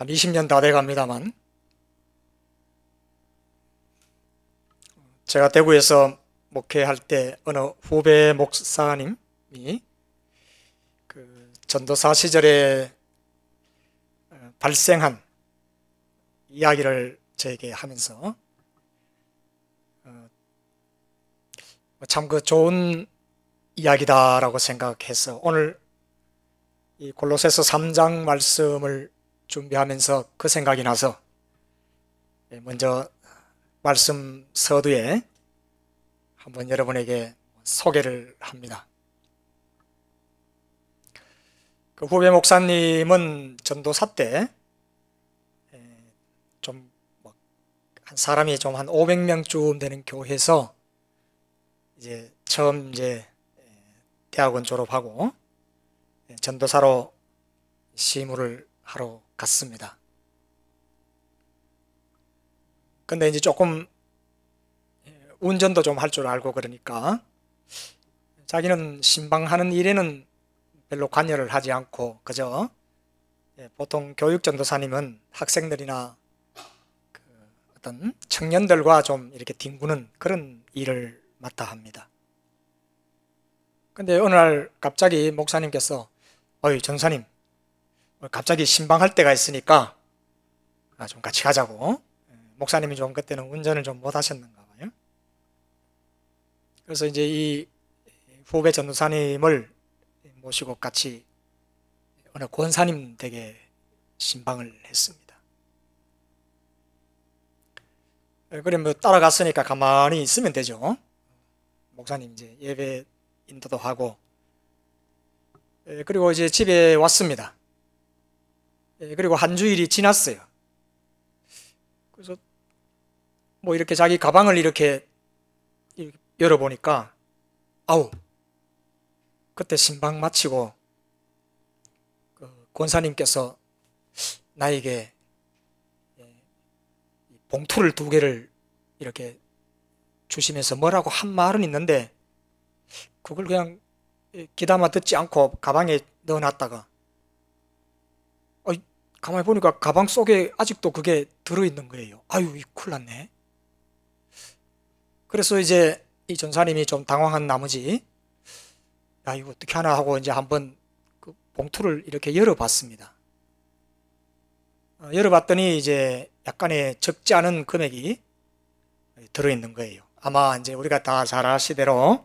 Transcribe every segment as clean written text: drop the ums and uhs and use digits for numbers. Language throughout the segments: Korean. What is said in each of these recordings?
한 20년 다 돼 갑니다만, 제가 대구에서 목회할 때 어느 후배 목사님이 그 전도사 시절에 발생한 이야기를 저에게 하면서 참 그 좋은 이야기다라고 생각해서 오늘 이 골로새서 3장 말씀을 준비하면서 그 생각이 나서 먼저 말씀 서두에 한번 여러분에게 소개를 합니다. 그 후배 목사님은 전도사 때 좀 한 사람이 좀 한 500명쯤 되는 교회에서 이제 처음 대학원 졸업하고 전도사로 시무를 하러 갔습니다. 근데 이제 조금 운전도 좀 할 줄 알고 그러니까 자기는 신방하는 일에는 별로 관여를 하지 않고 그저 보통 교육 전도사님은 학생들이나 그 어떤 청년들과 좀 이렇게 뒹구는 그런 일을 맡아 합니다. 근데 어느 날 갑자기 목사님께서 어이 전사님 갑자기 신방할 때가 있으니까 좀 같이 가자고. 목사님이 좀 그때는 운전을 좀 못 하셨는가 봐요. 그래서 이제 이 후배 전도사님을 모시고 같이 어느 권사님 댁에 신방을 했습니다. 그래 뭐 따라갔으니까 가만히 있으면 되죠. 목사님 이제 예배 인도도 하고 그리고 이제 집에 왔습니다. 그리고 한 주일이 지났어요. 그래서 뭐 이렇게 자기 가방을 이렇게 열어보니까 아우 그때 신방 마치고 그 권사님께서 나에게 봉투를 2개를 이렇게 주시면서 뭐라고 한 말은 있는데 그걸 그냥 귀담아 듣지 않고 가방에 넣어놨다가 가만히 보니까 가방 속에 아직도 그게 들어있는 거예요. 아유, 큰일 났네. 그래서 이제 이 전사님이 좀 당황한 나머지 야 이거 어떻게 하나 하고 이제 한번 그 봉투를 이렇게 열어봤습니다. 열어봤더니 이제 약간의 적지 않은 금액이 들어있는 거예요. 아마 이제 우리가 다 잘 아시대로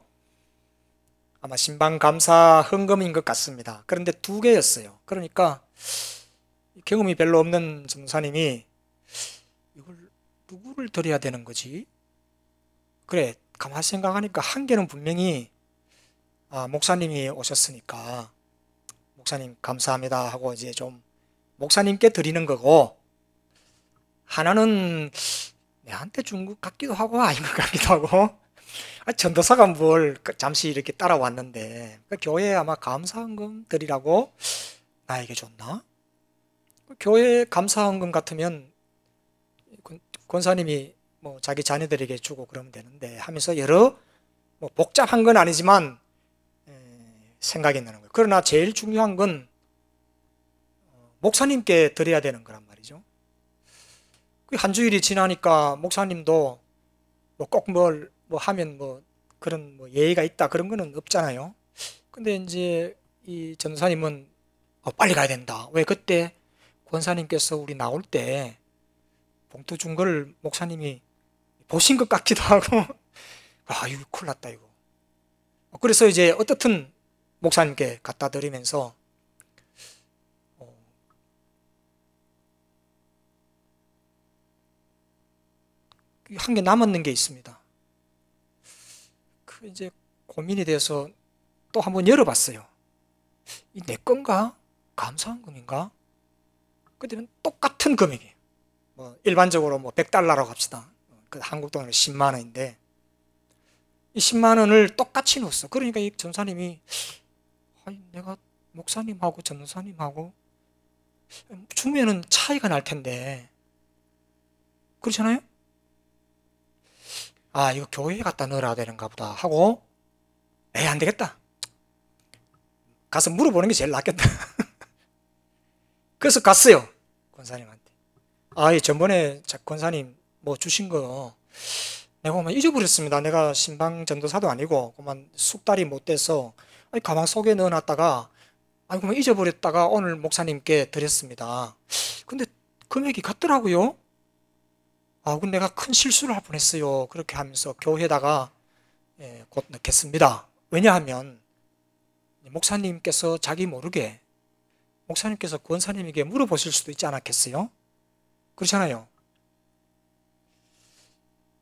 아마 신방감사 헌금인 것 같습니다. 그런데 2개였어요. 그러니까 경험이 별로 없는 전사님이 이걸 누구를 드려야 되는 거지? 그래, 가만히 생각하니까 1개는 분명히 목사님이 오셨으니까 목사님 감사합니다 하고 이제 좀 목사님께 드리는 거고 하나는 내한테 준 것 같기도 하고 아닌 것 같기도 하고 전도사가 뭘 잠시 이렇게 따라왔는데 교회에 아마 감사헌금 드리라고 나에게 줬나? 교회 감사헌금 같으면 권사님이 뭐 자기 자녀들에게 주고 그러면 되는데 하면서 여러 뭐 복잡한 건 아니지만 생각이 나는 거예요. 그러나 제일 중요한 건 목사님께 드려야 되는 거란 말이죠. 한 주일이 지나니까 목사님도 뭐 꼭 뭘 뭐 하면 뭐 그런 뭐 예의가 있다 그런 거는 없잖아요. 근데 이제 이 전사님은 빨리 가야 된다. 왜 그때 권사님께서 우리 나올 때 봉투 준 걸 목사님이 보신 것 같기도 하고 이거 큰일 났다 이거. 그래서 이제 어떻든 목사님께 갖다 드리면서 한 개 남았는 게 있습니다. 그 이제 고민이 돼서 또 한번 열어봤어요. 이 내 건가? 감사헌금인가? 그때는 똑같은 금액이에요. 뭐 일반적으로 뭐 $100라고 합시다. 그 한국 돈으로 10만 원인데 이 10만 원을 똑같이 넣었어. 그러니까 이 전사님이 내가 목사님하고 전도사님하고 주면은 차이가 날 텐데 그렇잖아요? 이거 교회에 갖다 넣어야 되는가 보다 하고 안 되겠다. 가서 물어보는 게 제일 낫겠다. 그래서 갔어요. 권사님한테. 아, 전번에 권사님 뭐 주신 거 내가 그만 잊어버렸습니다. 내가 신방 전도사도 아니고 그만 숙달이 못 돼서 가방 속에 넣어놨다가 그만 잊어버렸다가 오늘 목사님께 드렸습니다. 근데 금액이 같더라고요. 그럼 내가 큰 실수를 할 뻔했어요. 그렇게 하면서 교회에다가 곧 넣겠습니다. 왜냐하면 목사님께서 자기 모르게 목사님께서 권사님에게 물어보실 수도 있지 않았겠어요? 그렇잖아요.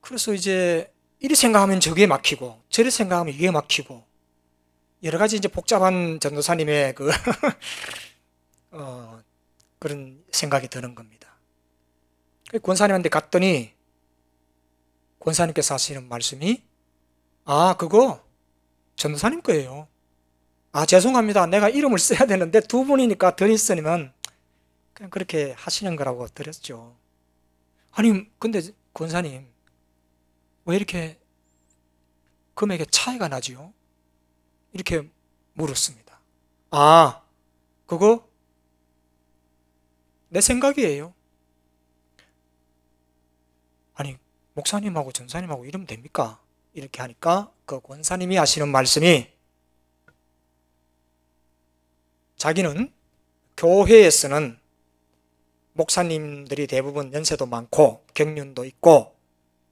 그래서 이제 이리 생각하면 저게 막히고 저리 생각하면 이게 막히고 여러 가지 이제 복잡한 전도사님의 그런 생각이 드는 겁니다. 권사님한테 갔더니 권사님께서 하시는 말씀이 그거 전도사님 거예요. 죄송합니다. 내가 이름을 써야 되는데 두 분이니까 덜 있으면 그냥 그렇게 하시는 거라고 드렸죠. 아니 근데 권사님 왜 이렇게 금액에 차이가 나지요? 이렇게 물었습니다. 그거 내 생각이에요. 아니 목사님하고 전사님하고 이러면 됩니까? 이렇게 하니까 그 권사님이 하시는 말씀이 자기는 교회에서는 목사님들이 대부분 연세도 많고 경륜도 있고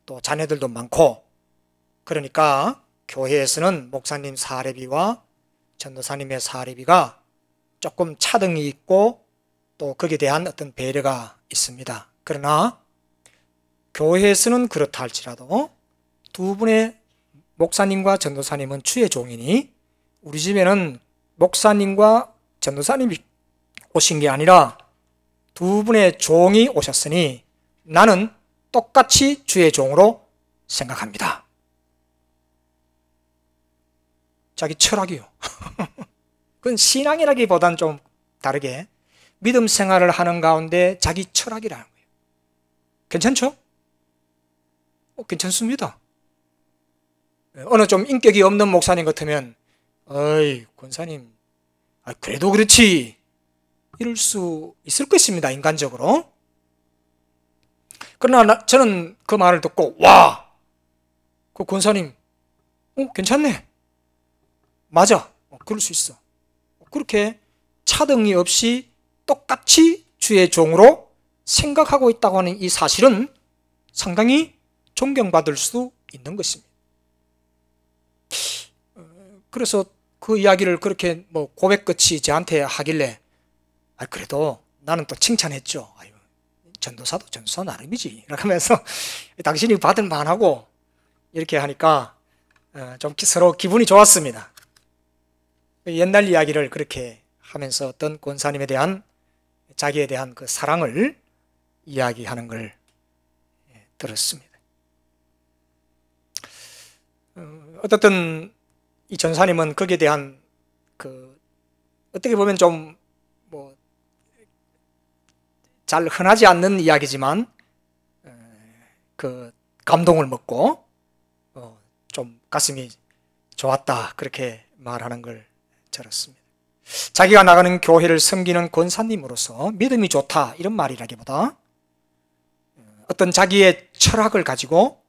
또 자녀들도 많고 그러니까 교회에서는 목사님 사례비와 전도사님의 사례비가 조금 차등이 있고 또 거기에 대한 어떤 배려가 있습니다. 그러나 교회에서는 그렇다 할지라도 두 분의 목사님과 전도사님은 주의 종이니 우리 집에는 목사님과 전도사님이 오신 게 아니라 두 분의 종이 오셨으니 나는 똑같이 주의 종으로 생각합니다. 자기 철학이요. 그건 신앙이라기보다는 좀 다르게 믿음 생활을 하는 가운데 자기 철학이라는 거예요. 괜찮죠? 괜찮습니다. 어느 좀 인격이 없는 목사님 같으면 권사님 그래도 그렇지 이럴 수 있을 것입니다. 인간적으로. 그러나 저는 그 말을 듣고 그 권사님 괜찮네. 맞아. 그럴 수 있어. 그렇게 차등이 없이 똑같이 주의 종으로 생각하고 있다고 하는 이 사실은 상당히 존경받을 수 있는 것입니다. 그래서 그 이야기를 그렇게 고백끝이 저한테 하길래 그래도 나는 또 칭찬했죠. 전도사도 전도사 나름이지. 이렇게 하면서 당신이 받을 만하고 이렇게 하니까 좀 서로 기분이 좋았습니다. 옛날 이야기를 그렇게 하면서 어떤 권사님에 대한 자기에 대한 그 사랑을 이야기하는 걸 들었습니다. 어떻든 이 전사님은 거기에 대한 어떻게 보면 좀 잘 흔하지 않는 이야기지만 감동을 먹고 좀 가슴이 좋았다 그렇게 말하는 걸 들었습니다. 자기가 나가는 교회를 섬기는 권사님으로서 믿음이 좋다 이런 말이라기보다 어떤 자기의 철학을 가지고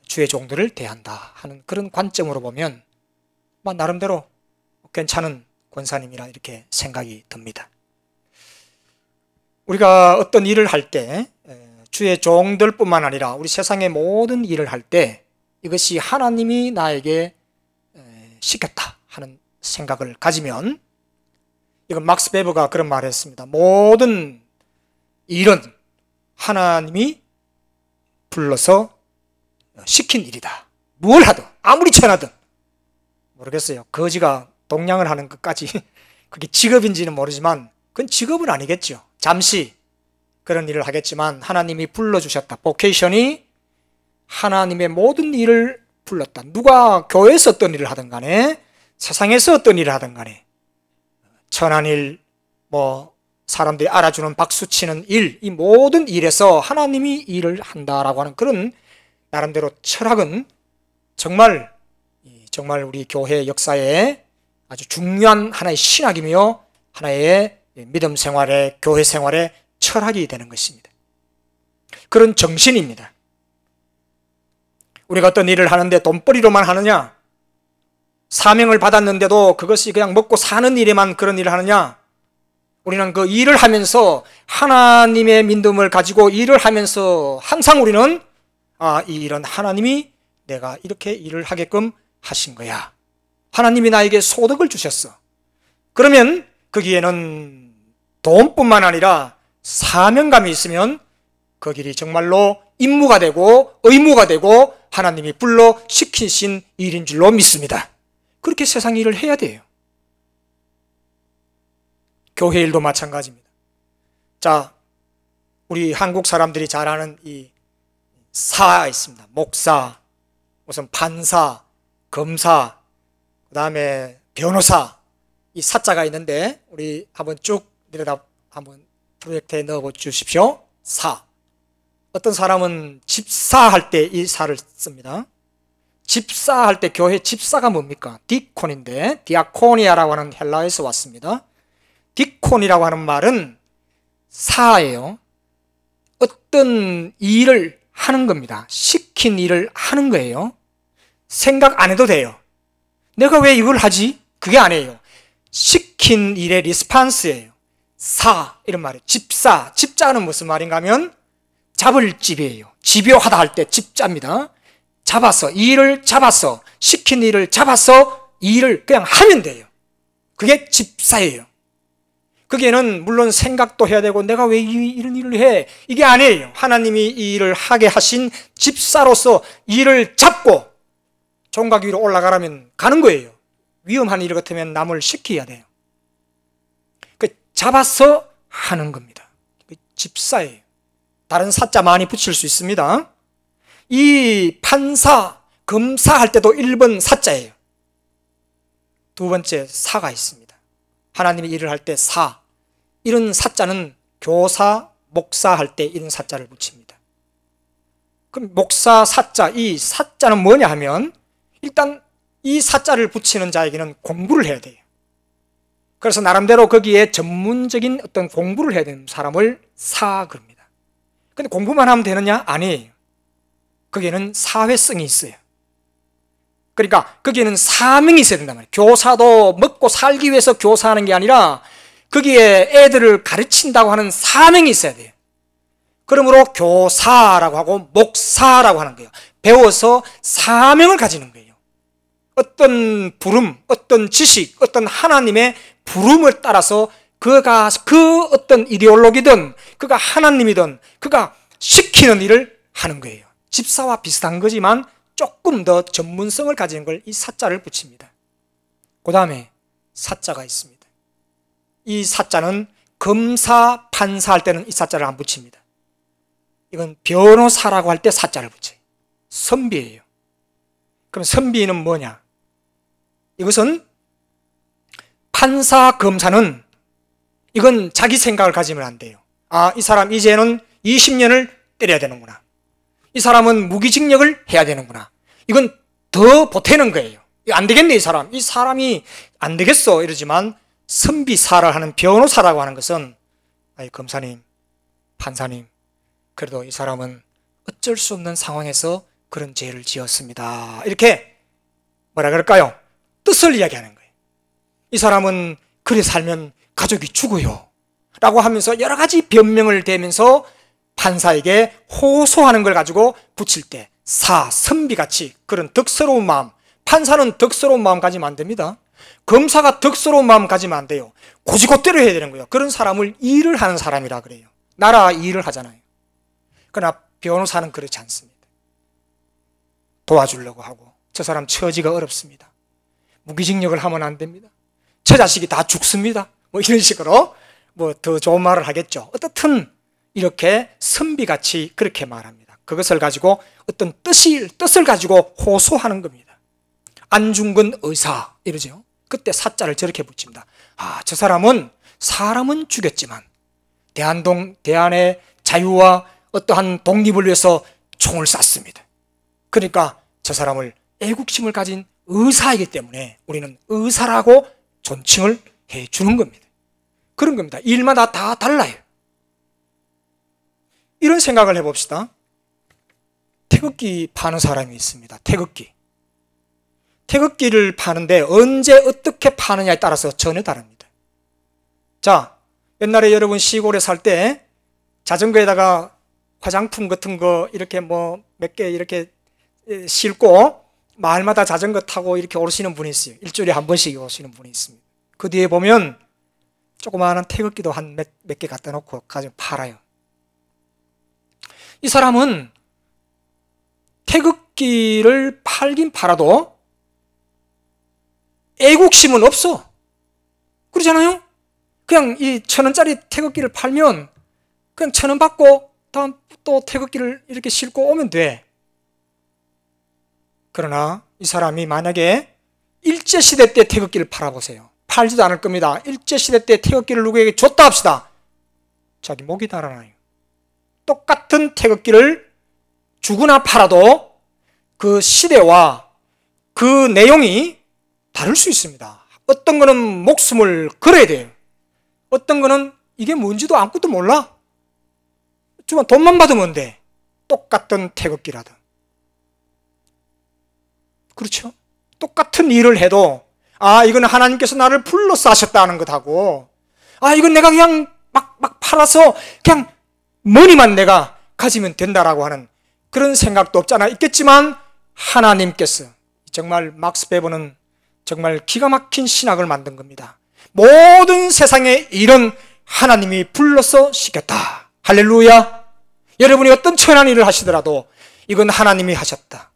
주의 종들을 대한다 하는 그런 관점으로 보면 나름대로 괜찮은 권사님이라 이렇게 생각이 듭니다. 우리가 어떤 일을 할 때 주의 종들뿐만 아니라 우리 세상의 모든 일을 할 때 이것이 하나님이 나에게 시켰다 하는 생각을 가지면 이건 막스 베버가 그런 말을 했습니다. 모든 일은 하나님이 불러서 시킨 일이다. 뭘 하든 아무리 천하든 모르겠어요. 거지가 동냥을 하는 것까지 그게 직업인지는 모르지만 그건 직업은 아니겠죠. 잠시 그런 일을 하겠지만 하나님이 불러주셨다. 보케이션이 하나님의 모든 일을 불렀다. 누가 교회에서 어떤 일을 하든 간에 세상에서 어떤 일을 하든 간에 천한 일, 사람들이 알아주는 박수치는 일, 이 모든 일에서 하나님이 일을 한다라고 하는 그런 나름대로 철학은 정말 우리 교회 역사에 아주 중요한 하나의 신학이며 하나의 믿음 생활에 교회 생활에 철학이 되는 것입니다. 그런 정신입니다. 우리가 어떤 일을 하는데 돈벌이로만 하느냐? 사명을 받았는데도 그것이 그냥 먹고 사는 일에만 그런 일을 하느냐? 우리는 그 일을 하면서 하나님의 믿음을 가지고 일을 하면서 항상 우리는 이 일은 하나님이 내가 이렇게 일을 하게끔 하신 거야. 하나님이 나에게 소득을 주셨어. 그러면 거기에는 돈뿐만 아니라 사명감이 있으면 그 길이 정말로 임무가 되고 의무가 되고 하나님이 불러 시키신 일인 줄로 믿습니다. 그렇게 세상 일을 해야 돼요. 교회 일도 마찬가지입니다. 자, 우리 한국 사람들이 잘 아는 이 사 있습니다. 목사, 무슨 판사, 검사, 그 다음에 변호사, 이 사자가 있는데 우리 한번 쭉 내려다 한번 프로젝트에 넣어 주십시오. 사. 어떤 사람은 집사할 때 이 사를 씁니다. 집사할 때 교회 집사가 뭡니까? 디콘인데 디아코니아라고 하는 헬라어에서 왔습니다. 디콘이라고 하는 말은 사예요. 어떤 일을 하는 겁니다. 시킨 일을 하는 거예요. 생각 안 해도 돼요. 내가 왜 이걸 하지? 그게 아니에요. 시킨 일의 리스판스예요. 사, 이런 말이에요. 집사, 집자는 무슨 말인가 하면 잡을 집이에요. 집요하다 할 때 집자입니다. 잡아서, 일을 잡아서, 시킨 일을 잡아서 일을 그냥 하면 돼요. 그게 집사예요. 거기에는 물론 생각도 해야 되고 내가 왜 이런 일을 해? 이게 아니에요. 하나님이 이 일을 하게 하신 집사로서 일을 잡고 종각 위로 올라가라면 가는 거예요. 위험한 일 같으면 남을 시켜야 돼요. 잡아서 하는 겁니다. 집사예요. 다른 사자 많이 붙일 수 있습니다. 이 판사, 검사 할 때도 1번 사자예요. 두 번째 사가 있습니다. 하나님이 일을 할 때 사, 이런 사자는 교사, 목사 할 때 이런 사자를 붙입니다. 그럼 목사, 사자, 이 사자는 뭐냐 하면 일단 이 사자를 붙이는 자에게는 공부를 해야 돼요. 그래서 나름대로 거기에 전문적인 어떤 공부를 해야 되는 사람을 사 그럽니다. 근데 공부만 하면 되느냐? 아니에요. 거기에는 사회성이 있어요. 그러니까 거기에는 사명이 있어야 된단 말이에요. 교사도 먹고 살기 위해서 교사하는 게 아니라 거기에 애들을 가르친다고 하는 사명이 있어야 돼요. 그러므로 교사라고 하고 목사라고 하는 거예요. 배워서 사명을 가지는 거예요. 어떤 부름, 어떤 지식, 어떤 하나님의 부름을 따라서 그가 그 어떤 이데올로기든 그가 하나님이든 그가 시키는 일을 하는 거예요. 집사와 비슷한 거지만 조금 더 전문성을 가지는 걸 이 사자를 붙입니다. 그 다음에 사자가 있습니다. 이 사자는 검사, 판사할 때는 이 사자를 안 붙입니다. 이건 변호사라고 할 때 사자를 붙여요. 선비예요. 그럼 선비는 뭐냐? 이것은 판사, 검사는 이건 자기 생각을 가지면 안 돼요. 이 사람 이제는 20년을 때려야 되는구나. 이 사람은 무기징역을 해야 되는구나. 이건 더 보태는 거예요. 안 되겠네, 이 사람. 이 사람이 안 되겠어. 이러지만 선비사를 하는 변호사라고 하는 것은 검사님, 판사님, 그래도 이 사람은 어쩔 수 없는 상황에서 그런 죄를 지었습니다. 이렇게 뭐라 그럴까요? 뜻을 이야기하는 거예요. 이 사람은 그래 살면 가족이 죽어요. 라고 하면서 여러 가지 변명을 대면서 판사에게 호소하는 걸 가지고 붙일 때 선비같이 그런 덕스러운 마음, 판사는 덕스러운 마음 가지면 안 됩니다. 검사가 덕스러운 마음 가지면 안 돼요. 고지고대로 해야 되는 거예요. 그런 사람을 일을 하는 사람이라 그래요. 나라 일을 하잖아요. 그러나 변호사는 그렇지 않습니다. 도와주려고 하고 저 사람 처지가 어렵습니다. 무기징역을 하면 안 됩니다. 저 자식이 다 죽습니다. 뭐 이런 식으로 뭐 더 좋은 말을 하겠죠. 어떻든 이렇게 선비같이 그렇게 말합니다. 그것을 가지고 어떤 뜻을 가지고 호소하는 겁니다. 안중근 의사 이러죠. 그때 사자를 저렇게 붙입니다. 저 사람은 죽였지만 대한의 자유와 어떠한 독립을 위해서 총을 쐈습니다. 그러니까 저 사람을 애국심을 가진 의사이기 때문에 우리는 의사라고 존칭을 해주는 겁니다. 그런 겁니다. 일마다 다 달라요. 이런 생각을 해봅시다. 태극기 파는 사람이 있습니다. 태극기를 파는데 언제 어떻게 파느냐에 따라서 전혀 다릅니다. 자, 옛날에 여러분 시골에 살 때 자전거에다가 화장품 같은 거 이렇게 뭐 몇 개 이렇게 싣고 마을마다 자전거 타고 이렇게 오르시는 분이 있어요. 일주일에 한 번씩 오시는 분이 있습니다. 그 뒤에 보면 조그마한 태극기도 한 몇 개 갖다 놓고 가지고 팔아요. 이 사람은 태극기를 팔긴 팔아도 애국심은 없어. 그러잖아요? 그냥 이 1,000원짜리 태극기를 팔면 그냥 1,000원 받고 다음 또 태극기를 이렇게 싣고 오면 돼. 그러나 이 사람이 만약에 일제시대 때 태극기를 팔아보세요. 팔지도 않을 겁니다. 일제시대 때 태극기를 누구에게 줬다 합시다. 자기 목이 달아나요. 똑같은 태극기를 주거나 팔아도 그 시대와 그 내용이 다를 수 있습니다. 어떤 거는 목숨을 걸어야 돼요. 어떤 거는 이게 뭔지도 아무것도 몰라. 주만 돈만 받으면 돼. 똑같은 태극기라도. 그렇죠? 똑같은 일을 해도 이건 하나님께서 나를 불러서 하셨다는 것하고 이건 내가 그냥 막 팔아서 그냥 머니만 내가 가지면 된다라고 하는 그런 생각도 없잖아 있겠지만 하나님께서 정말 막스 베버는 정말 기가 막힌 신학을 만든 겁니다. 모든 세상의 일은 하나님이 불러서 시켰다. 할렐루야. 여러분이 어떤 천한 일을 하시더라도 이건 하나님이 하셨다.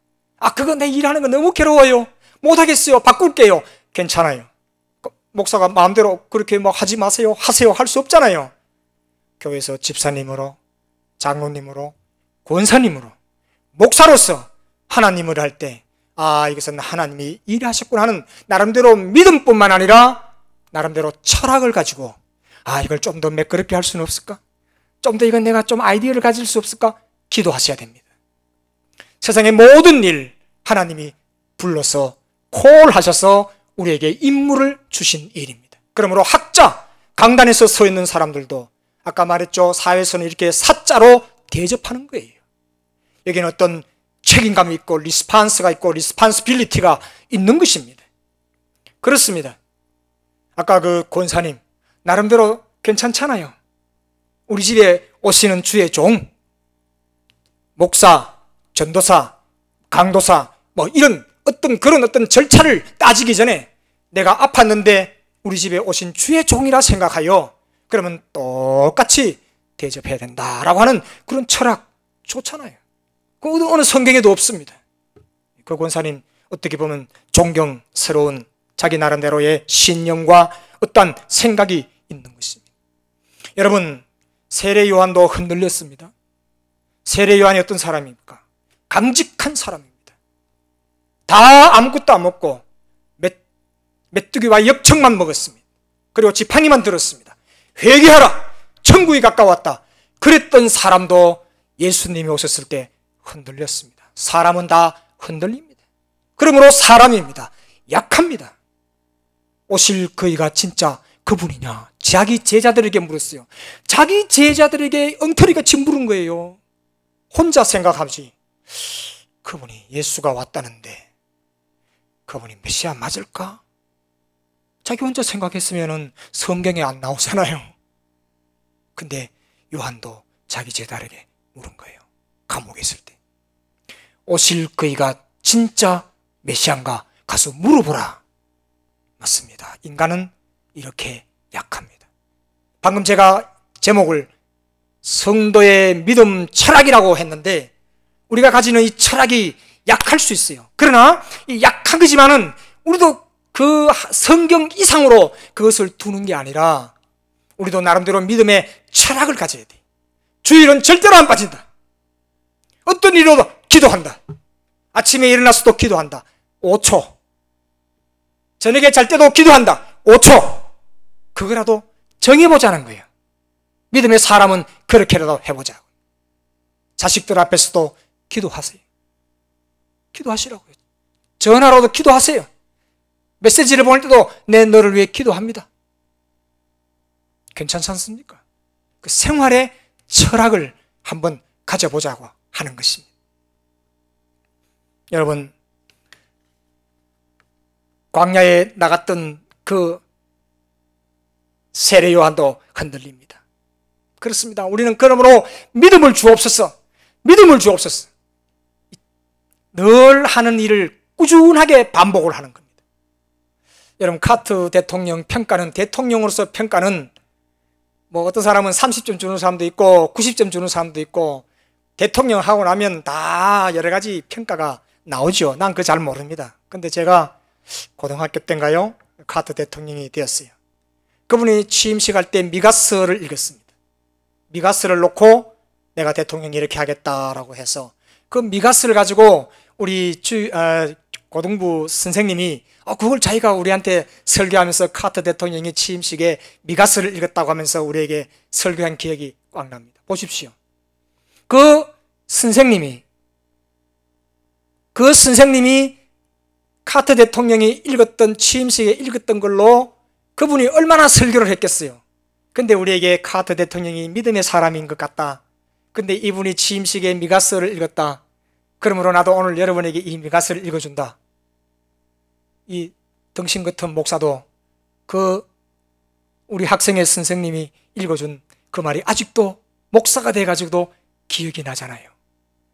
그거 내 일하는 거 너무 괴로워요. 못하겠어요. 바꿀게요. 괜찮아요. 목사가 마음대로 그렇게 뭐 하지 마세요. 하세요. 할 수 없잖아요. 교회에서 집사님으로, 장로님으로, 권사님으로, 목사로서 하나님을 할 때 이것은 하나님이 일하셨구나 하는 나름대로 믿음뿐만 아니라 나름대로 철학을 가지고 이걸 좀 더 매끄럽게 할 수는 없을까? 좀 더 이건 내가 좀 아이디어를 가질 수 없을까? 기도하셔야 됩니다. 세상의 모든 일 하나님이 불러서 콜하셔서 우리에게 임무를 주신 일입니다. 그러므로 학자, 강단에서 서 있는 사람들도 아까 말했죠. 사회에서는 이렇게 사자로 대접하는 거예요. 여기는 어떤 책임감이 있고 리스판스가 있고 리스판스빌리티가 있는 것입니다. 그렇습니다. 아까 그 권사님 나름대로 괜찮잖아요. 우리 집에 오시는 주의 종, 목사, 전도사, 강도사 뭐 이런 어떤 절차를 따지기 전에 내가 아팠는데 우리 집에 오신 주의 종이라 생각하여 그러면 똑같이 대접해야 된다라고 하는 그런 철학 좋잖아요. 그 어느 성경에도 없습니다. 그 권사님 어떻게 보면 존경스러운 자기 나름대로의 신념과 어떤 생각이 있는 것입니다. 여러분, 세례 요한도 흔들렸습니다. 세례 요한이 어떤 사람입니까? 강직한 사람입니다. 다 아무것도 안 먹고 메뚜기와 엽청만 먹었습니다. 그리고 지팡이만 들었습니다. 회개하라! 천국이 가까웠다. 그랬던 사람도 예수님이 오셨을 때 흔들렸습니다. 사람은 다 흔들립니다. 그러므로 사람입니다. 약합니다. 오실 그이가 진짜 그분이냐? 자기 제자들에게 물었어요. 자기 제자들에게 엉터리같이 물은 거예요. 혼자 생각하지. 그분이 예수가 왔다는데 그분이 메시아 맞을까? 자기 혼자 생각했으면 성경에 안 나오잖아요. 근데 요한도 자기 제자들에게 물은 거예요. 감옥에 있을 때. 오실 그이가 진짜 메시아인가? 가서 물어보라. 맞습니다. 인간은 이렇게 약합니다. 방금 제가 제목을 성도의 믿음 철학이라고 했는데 우리가 가지는 이 철학이 약할 수 있어요. 그러나 이 약한 거지만은 우리도 그 성경 이상으로 그것을 두는 게 아니라 우리도 나름대로 믿음의 철학을 가져야 돼. 주일은 절대로 안 빠진다. 어떤 일로도 기도한다. 아침에 일어나서도 기도한다. 5초. 저녁에 잘 때도 기도한다. 5초. 그거라도 정해보자는 거예요. 믿음의 사람은 그렇게라도 해보자고. 자식들 앞에서도 기도하세요. 기도하시라고요. 전화로도 기도하세요. 메시지를 보낼 때도 내 너를 위해 기도합니다. 괜찮지 않습니까? 그 생활의 철학을 한번 가져보자고 하는 것입니다. 여러분, 광야에 나갔던 그 세례 요한도 흔들립니다. 그렇습니다. 우리는 그러므로 믿음을 주옵소서, 믿음을 주옵소서. 늘 하는 일을 꾸준하게 반복을 하는 겁니다. 여러분, 카트 대통령 평가는, 대통령으로서 평가는 뭐 어떤 사람은 30점 주는 사람도 있고 90점 주는 사람도 있고, 대통령 하고 나면 다 여러 가지 평가가 나오죠. 난 그거 잘 모릅니다. 근데 제가 고등학교 때인가요? 카트 대통령이 되었어요. 그분이 취임식 할 때 미가서를 읽었습니다. 미가서를 놓고 내가 대통령 이렇게 하겠다라고 해서 그 미가서를 가지고 우리 고등부 선생님이 그걸 자기가 우리한테 설교하면서 카트 대통령이 취임식에 미가서를 읽었다고 하면서 우리에게 설교한 기억이 꽉 납니다. 보십시오. 그 선생님이 카트 대통령이 읽었던, 취임식에 읽었던 걸로 그분이 얼마나 설교를 했겠어요. 근데 우리에게 카트 대통령이 믿음의 사람인 것 같다. 근데 이분이 취임식에 미가서를 읽었다. 그러므로 나도 오늘 여러분에게 이 미가서를 읽어준다. 이 덩신 같은 목사도 그 우리 학생의 선생님이 읽어준 그 말이 아직도 목사가 돼가지고도 기억이 나잖아요.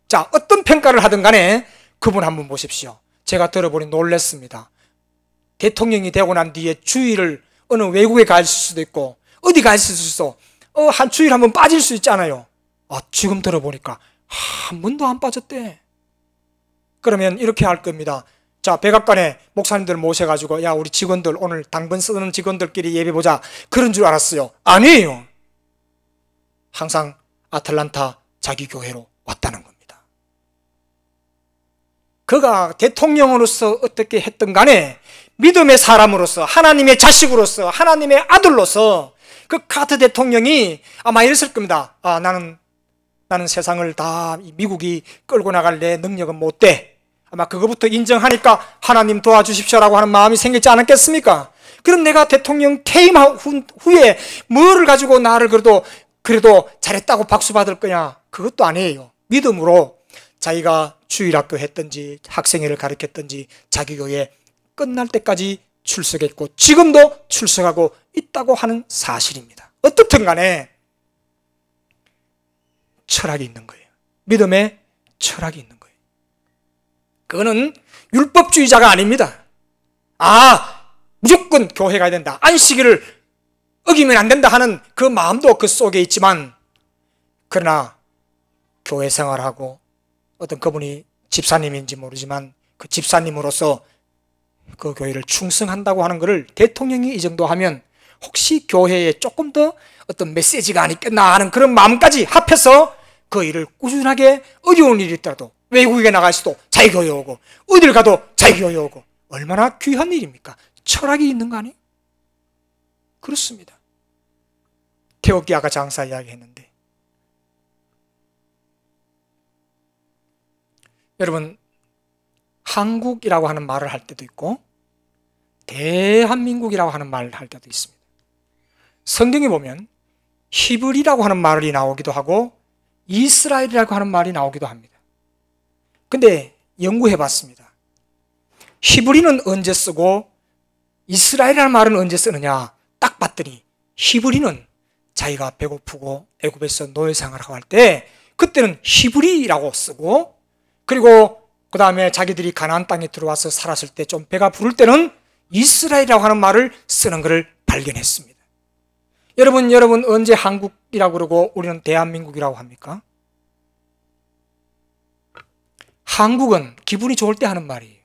자, 어떤 평가를 하든 간에 그분 한번 보십시오. 제가 들어보니 놀랐습니다. 대통령이 되고 난 뒤에 주일을 어느 외국에 가 있을 수도 있고 어디 가 있을 수도 있어. 한 주일 한번 빠질 수 있잖아요. 지금 들어보니까 한 번도 안 빠졌대. 그러면 이렇게 할 겁니다. 자, 백악관에 목사님들 모셔가지고 야, 우리 직원들 오늘 당번 쓰는 직원들끼리 예배 보자. 그런 줄 알았어요. 아니에요. 항상 아틀란타 자기 교회로 왔다는 겁니다. 그가 대통령으로서 어떻게 했든 간에 믿음의 사람으로서, 하나님의 자식으로서, 하나님의 아들로서 그 카트 대통령이 아마 이랬을 겁니다. 나는 세상을 다 미국이 끌고 나갈 내 능력은 못 돼. 아마 그거부터 인정하니까 하나님 도와주십시오라고 하는 마음이 생기지 않았겠습니까? 그럼 내가 대통령 퇴임 후에 뭐를 가지고 나를 그래도 잘했다고 박수 받을 거냐? 그것도 아니에요. 믿음으로 자기가 주일학교 했든지 학생회를 가르쳤든지 자기 교회 끝날 때까지 출석했고 지금도 출석하고 있다고 하는 사실입니다. 어떻든 간에 철학이 있는 거예요. 믿음에 철학이 있는 거예요. 그거는 율법주의자가 아닙니다. 무조건 교회 가야 된다, 안식일을 어기면 안 된다 하는 그 마음도 그 속에 있지만, 그러나 교회 생활하고 어떤 그분이 집사님인지 모르지만 그 집사님으로서 그 교회를 충성한다고 하는 것을 대통령이 이 정도 하면 혹시 교회에 조금 더 어떤 메시지가 아니겠나 하는 그런 마음까지 합해서 그 일을 꾸준하게 어려운 일이 있더라도 외국에 나갈 수도 자기 교회 오고 어딜 가도 자기 교회 오고 얼마나 귀한 일입니까? 철학이 있는 거 아니에요? 그렇습니다. 태극기 아까 장사 이야기했는데, 여러분, 한국이라고 하는 말을 할 때도 있고 대한민국이라고 하는 말을 할 때도 있습니다. 성경에 보면 히브리라고 하는 말이 나오기도 하고 이스라엘이라고 하는 말이 나오기도 합니다. 근데 연구해 봤습니다. 히브리는 언제 쓰고 이스라엘이라는 말은 언제 쓰느냐 딱 봤더니, 히브리는 자기가 배고프고 애굽에서 노예 생활하고 할 때 그때는 히브리라고 쓰고, 그리고 그 다음에 자기들이 가나안 땅에 들어와서 살았을 때 좀 배가 부를 때는 이스라엘이라고 하는 말을 쓰는 것을 발견했습니다. 여러분 언제 한국이라고 그러고 우리는 대한민국이라고 합니까? 한국은 기분이 좋을 때 하는 말이에요.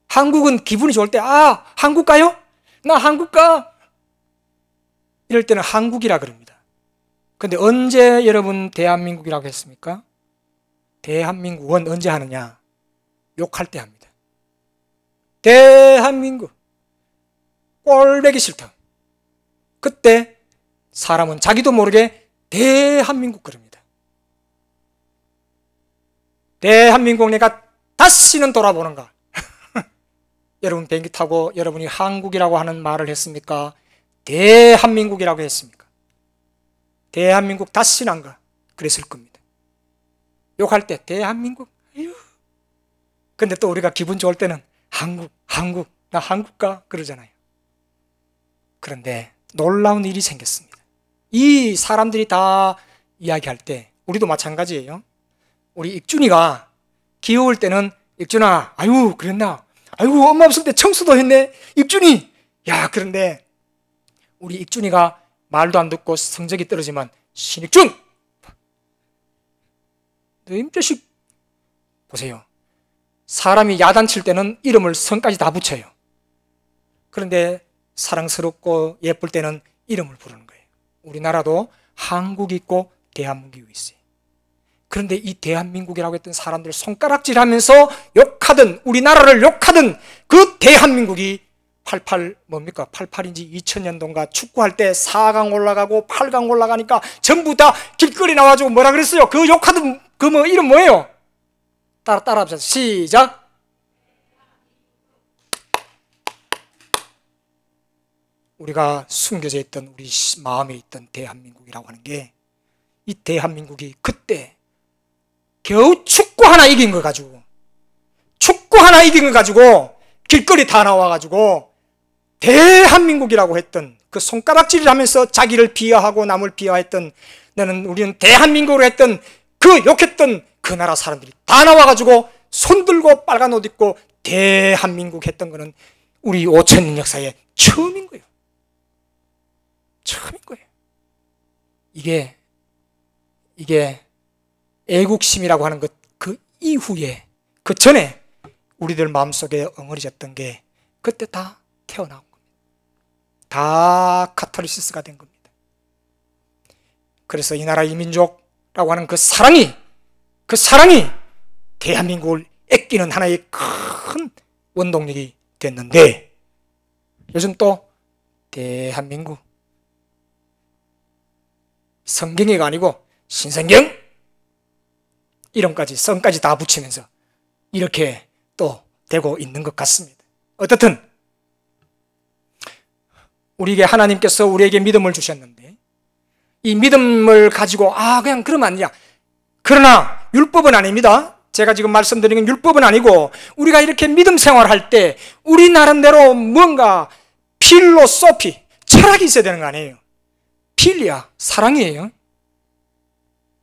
한국은 기분이 좋을 때 한국 가요? 나 한국 가! 이럴 때는 한국이라 그럽니다. 근데 언제 여러분 대한민국이라고 했습니까? 대한민국은 언제 하느냐? 욕할 때 합니다. 대한민국 꼴보기 싫다. 그때 사람은 자기도 모르게 대한민국 그럽니다. 대한민국 내가 다시는 돌아보는가? 여러분 비행기 타고 여러분이 한국이라고 하는 말을 했습니까? 대한민국이라고 했습니까? 대한민국 다시는 안 가. 그랬을 겁니다. 욕할 때 대한민국, 아유. 근데 또 우리가 기분 좋을 때는 한국, 나 한국 가 그러잖아요. 그런데 놀라운 일이 생겼습니다. 이 사람들이 다 이야기할 때 우리도 마찬가지예요. 우리 익준이가 귀여울 때는 익준아, 아유 그랬나? 아유 엄마 없을 때 청소도 했네. 익준이. 야, 그런데 우리 익준이가 말도 안 듣고 성적이 떨어지면 신익준! 너희 자식 보세요. 사람이 야단칠 때는 이름을 성까지 다 붙여요. 그런데 사랑스럽고 예쁠 때는 이름을 부르는 거예요. 우리나라도 한국이 있고 대한민국이 있어요. 그런데 이 대한민국이라고 했던 사람들 손가락질하면서 욕하던, 우리나라를 욕하던 그 대한민국이 88인지 2000년도인가 축구할 때 4강 올라가고 8강 올라가니까 전부 다 길거리 나와가지고 뭐라 그랬어요? 그 욕하던 그 이름 뭐예요? 따라합시다. 시작. 우리가 숨겨져 있던 우리 마음에 있던 대한민국이라고 하는 게, 이 대한민국이 그때 겨우 축구 하나 이긴 거 가지고 길거리 다 나와가지고 대한민국이라고 했던, 그 손가락질을 하면서 자기를 비하하고 남을 비하했던, 우리는 대한민국으로 했던 그 욕했던 그 나라 사람들이 다 나와가지고 손들고 빨간 옷 입고 대한민국 했던 거는 우리 5000년 역사에 처음인 거예요. 처음인 거예요. 이게 애국심이라고 하는 것, 그 이후에, 그 전에 우리들 마음속에 엉어리졌던 게 그때 다 태어나온 겁니다. 다 카타르시스가 된 겁니다. 그래서 이 나라 이 민족라고 하는 그 사랑이 대한민국을 애끼는 하나의 큰 원동력이 됐는데, 요즘 또 대한민국 성경이가 아니고 신성경 이름까지 성까지 다 붙이면서 이렇게 또 되고 있는 것 같습니다. 어떻든 우리에게 하나님께서 우리에게 믿음을 주셨는데, 이 믿음을 가지고 그냥 그러면 안 되냐. 그러나 율법은 아닙니다. 제가 지금 말씀드리는 건 율법은 아니고, 우리가 이렇게 믿음 생활할 때 우리 나름대로 뭔가 필로소피, 철학이 있어야 되는 거 아니에요. 필리아, 사랑이에요.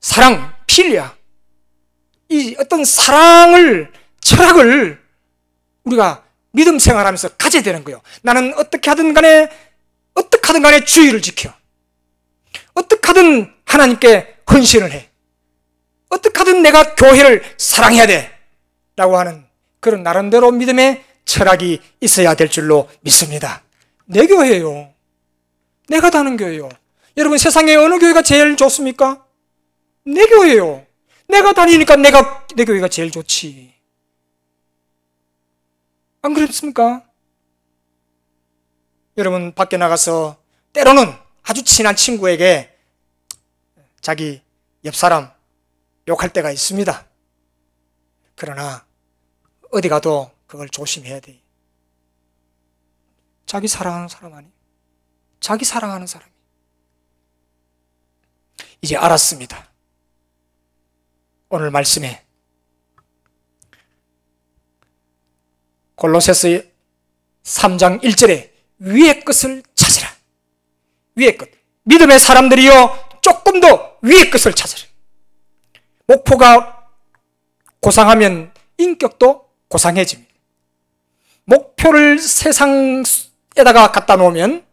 사랑, 필리아. 이 어떤 사랑을, 철학을 우리가 믿음 생활하면서 가져야 되는 거예요. 나는 어떻게 하든 간에 주의를 지켜. 어떻게 하든 하나님께 헌신을 해. 어떻게 하든 내가 교회를 사랑해야 돼. 라고 하는 그런 나름대로 믿음의 철학이 있어야 될 줄로 믿습니다. 내 교회예요. 내가 다는 교회요. 여러분, 세상에 어느 교회가 제일 좋습니까? 내 교회예요. 내가 다니니까 내 교회가 제일 좋지. 안 그렇습니까? 여러분, 밖에 나가서 때로는 아주 친한 친구에게 자기 옆 사람 욕할 때가 있습니다. 그러나 어디 가도 그걸 조심해야 돼. 자기 사랑하는 사람 아니? 자기 사랑하는 사람이. 이제 알았습니다. 오늘 말씀에 골로새서 3장 1절에 위의 것을 찾으라. 위의 것. 믿음의 사람들이요, 조금 더 위의 것을 찾으라. 목표가 고상하면 인격도 고상해집니다. 목표를 세상에다가 갖다 놓으면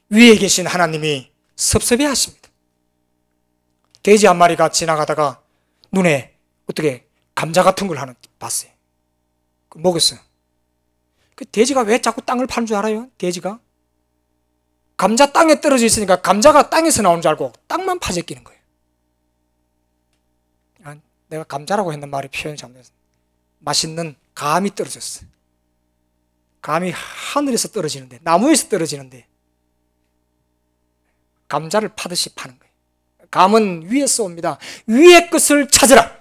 위에 계신 하나님이 섭섭해 하십니다. 돼지 한 마리가 지나가다가 눈에 어떻게 감자 같은 걸 하나 봤어요. 먹었어요. 그 돼지가 왜 자꾸 땅을 파는 줄 알아요? 돼지가 감자 땅에 떨어져 있으니까 감자가 땅에서 나오는 줄 알고 땅만 파재끼는 거예요. 내가 감자라고 했는 말이 표현이 잘못됐어. 맛있는 감이 떨어졌어. 감이 하늘에서 떨어지는데, 나무에서 떨어지는데 감자를 파듯이 파는 거예요. 감은 위에서 옵니다. 위의 것을 찾으라.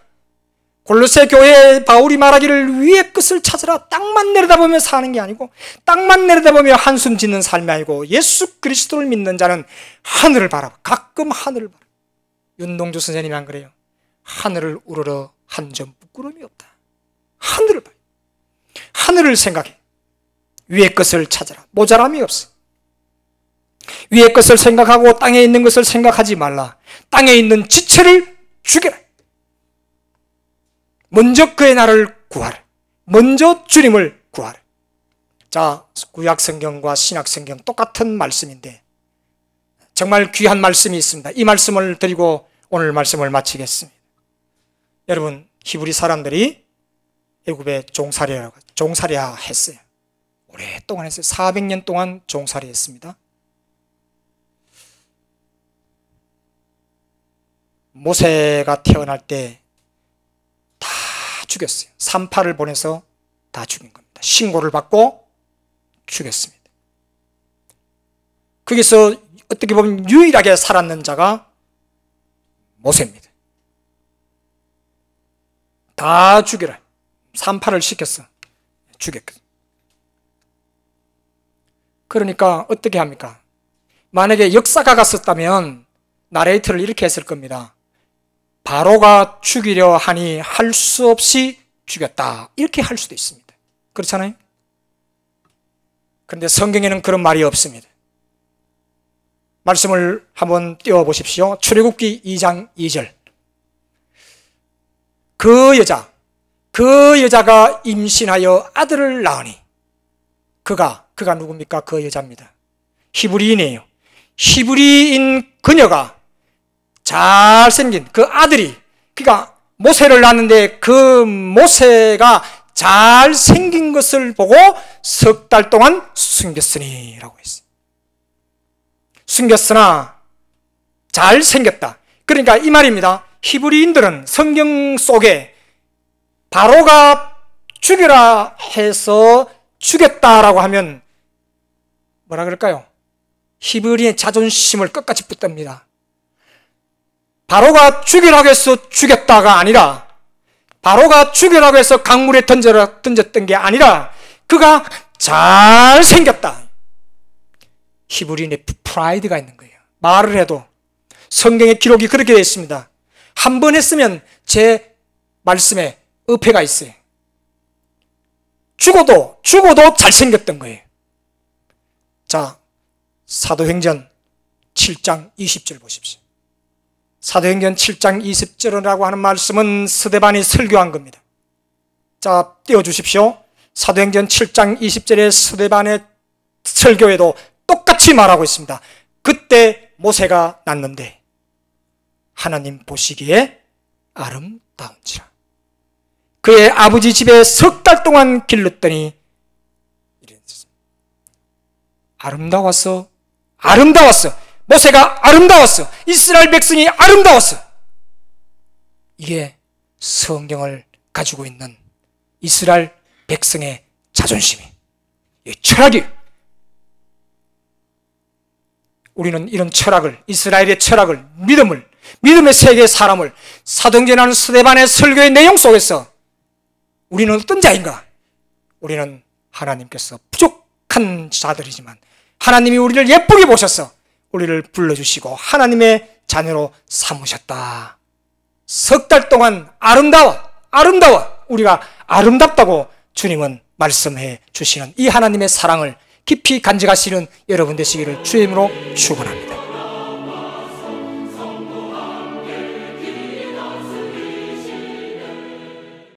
골로새 교회에 바울이 말하기를 위의 것을 찾으라. 땅만 내려다보며 사는 게 아니고, 땅만 내려다보며 한숨 짓는 삶이 아니고, 예수 그리스도를 믿는 자는 하늘을 바라봐. 가끔 하늘을 바라봐. 윤동주 선생님이 안 그래요? 하늘을 우러러 한 점 부끄러움이 없다. 하늘을 봐. 하늘을 생각해. 위의 것을 찾아라. 모자람이 없어. 위의 것을 생각하고 땅에 있는 것을 생각하지 말라. 땅에 있는 지체를 죽여라. 먼저 그의 나를 구하라. 먼저 주님을 구하라. 자, 구약성경과 신약성경 똑같은 말씀인데 정말 귀한 말씀이 있습니다. 이 말씀을 드리고 오늘 말씀을 마치겠습니다. 여러분, 히브리 사람들이 애굽에 종살이야 했어요. 오랫동안 했어요. 400년 동안 종살이 했습니다. 모세가 태어날 때 다 죽였어요. 산파를 보내서 다 죽인 겁니다. 신고를 받고 죽였습니다. 거기서 어떻게 보면 유일하게 살았는 자가 모세입니다. 다 죽여라. 산파를 시켰어. 죽였거든. 그러니까 어떻게 합니까? 만약에 역사가 갔었다면 나레이터를 이렇게 했을 겁니다. 바로가 죽이려 하니 할 수 없이 죽였다. 이렇게 할 수도 있습니다. 그렇잖아요? 그런데 성경에는 그런 말이 없습니다. 말씀을 한번 띄워보십시오. 출애굽기 2장 2절. 그 여자가 임신하여 아들을 낳으니 그가 누굽니까? 그 여자입니다. 히브리인이에요. 히브리인 그녀가 잘생긴 그 아들이, 그러니까 모세를 낳았는데 그 모세가 잘생긴 것을 보고 석 달 동안 숨겼으니 라고 했어요. 숨겼으나 잘생겼다. 그러니까 이 말입니다. 히브리인들은 성경 속에 바로가 죽여라 해서 죽였다라고 하면 뭐라 그럴까요? 히브리의 자존심을 끝까지 붙듭니다. 바로가 죽이라고 해서 죽였다가 아니라, 바로가 죽이라고 해서 강물에 던졌던 게 아니라 그가 잘생겼다. 히브리인의 프라이드가 있는 거예요. 말을 해도 성경의 기록이 그렇게 되어 있습니다. 한 번 했으면 제 말씀에 어폐가 있어요. 죽어도 잘생겼던 거예요. 자, 사도행전 7장 20절 보십시오. 사도행전 7장 20절이라고 하는 말씀은 스데반이 설교한 겁니다. 자, 띄워주십시오. 사도행전 7장 20절의 스데반의 설교에도 똑같이 말하고 있습니다. 그때 모세가 낳는데 하나님 보시기에 아름다운지라. 그의 아버지 집에 석 달 동안 길렀더니 아름다웠어. 모세가 아름다웠어. 이스라엘 백성이 아름다웠어. 이게 성경을 가지고 있는 이스라엘 백성의 자존심이, 이 철학이. 우리는 이런 철학을, 이스라엘의 철학을, 믿음의 세계의 사람을 사도행전하는 스데반의 설교의 내용 속에서 우리는 어떤 자인가? 우리는 하나님께서 부족한 자들이지만 하나님이 우리를 예쁘게 보셔서 우리를 불러주시고 하나님의 자녀로 삼으셨다. 석 달 동안 아름다워. 우리가 아름답다고 주님은 말씀해 주시는 이 하나님의 사랑을 깊이 간직하시는 여러분 되시기를 주의 이름으로 축원합니다.